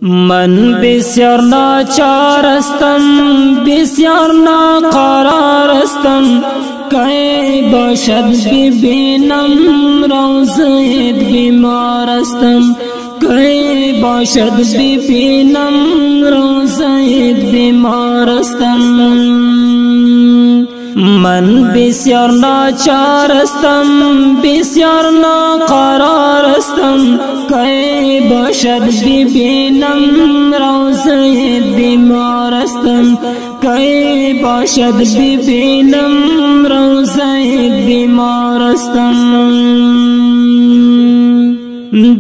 من بسیار ناچارستم، بسیار ناقرارستم، کی باشد ببینم روزت بیمارستم، کی باشد ببینم روزت بیمارستم. من بسیار ناچارستم، بسیار ناقرارستم، کی باشد ببینم روزت بیمارستم، کی باشد ببینم روزت بیمارستم.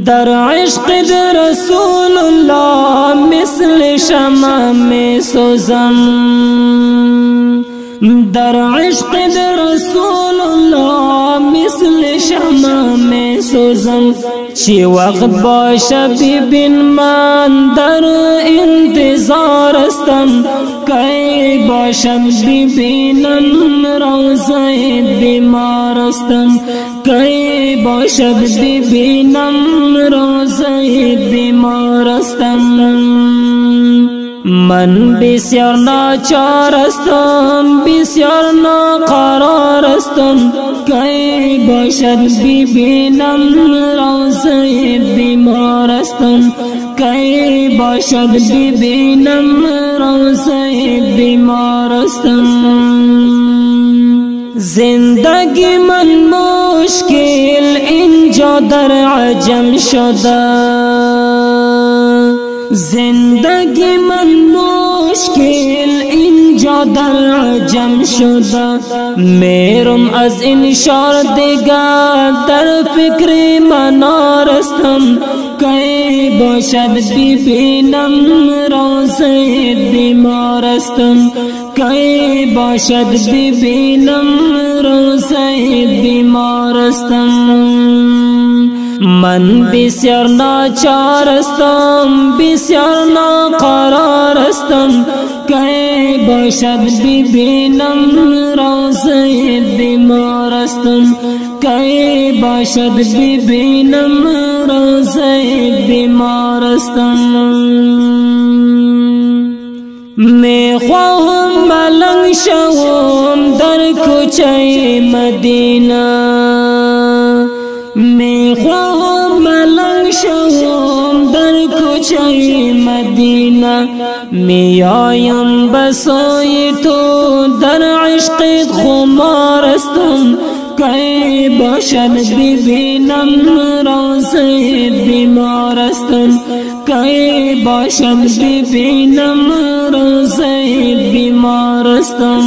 در عشق رسول الله مثل شمع می سوزم، در عشق رسول الله مثل شمع می سوزم. چی وقت باشه ببین من در انتظارستم، کی باشد ببینم روزت بیمارستم، کی باشد ببینم روزت بیمارستم. من بسیار ناچارستم، بسیار ناقرارستم، کی باشد ببینم روزت بیمارستم، کی باشد ببینم روزت بیمارستم. زندگی من مشکل اینجا در عجم شده، زندگی من مشکل اینجا در عجم شده. میرم از این شهر دیگر در فکر منارستم، کی باشد ببینم روزت بیمارستم، کی باشد ببینم روزت بیمارستم. من بسیار ناچارستم، بسیار ناقرارستم، کی باشد ببینم روزت بیمارستم، کی باشد ببینم روزت بیمارستم. می خواهم ملنگ شوم در کوچه مدینه، می خواهم ملنگ شوم در کوچه مدینه. می آیم بسوی تو در عشقت خمارستم، کی باشد ببینم روزت بیمارستم، کی باشد ببینم روزت بیمارستم.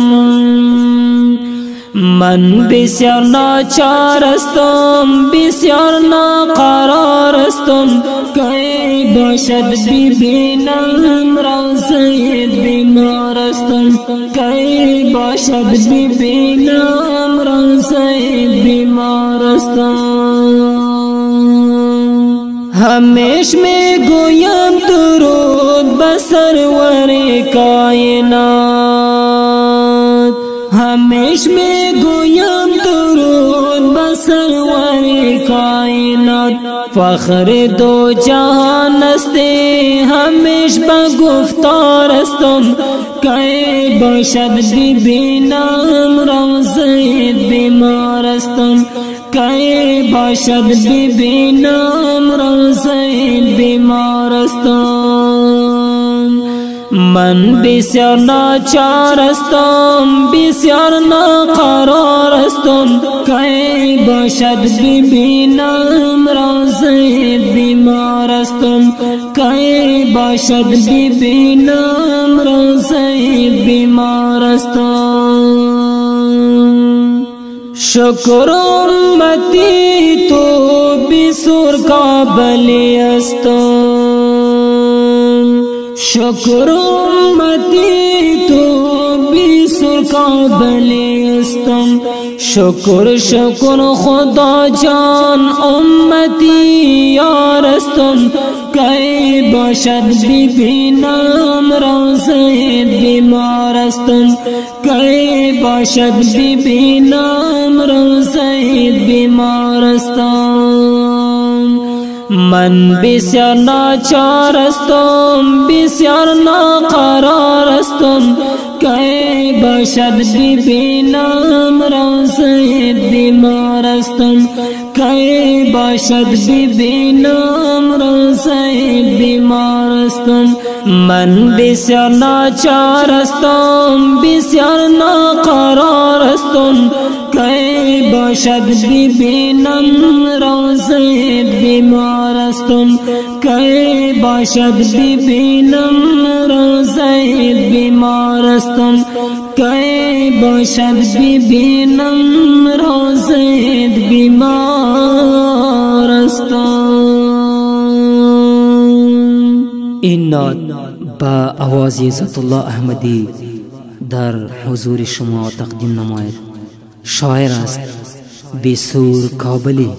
من بسیار ناچارستم، بسیار ناقرارستم، کی باشد ببینم روزت بیمارستم، کی باشد ببینم روزت بیمارستم. همیش می گویم درود به سرور کائنات، همیش می گویم درود به سرور کائنات. فخر دو جهان استی همیش به گفتارستم، کی باشد ببینم روزت بیمارستم، کی باشد ببینم روزت بیمارستم. من بسیار ناچارستم، بسیار ناقرارستم، کی باشد ببینم روزت بیمارستم، کی باشد ببینم روزت بیمارستم. شکر امتی تو بسر قابلی استم، شکر امتی تو بسر قابلی استم. شکر شکر خدا جان امتی یارستم، کی باشد ببینم روزت بیمارستم، کی باشد ببینم روزت بیمارستم. من بسیار ناچارستم بسیار ناقرارستم کی باشد ببینم روزه بیمارستم کی باشد ببینم روزه بیمارستم من بسیار ناچارستم بسیار ناقرارستم کی باشد ببینم روزه بیمارستم کی باشد ببینم روزه بیمارستم کی باشد ببینم روزه بیمارستم. این نات با آواز عزت الله احمدی در حضور شما تقدیم نماید. شاعر است بسور کابلی.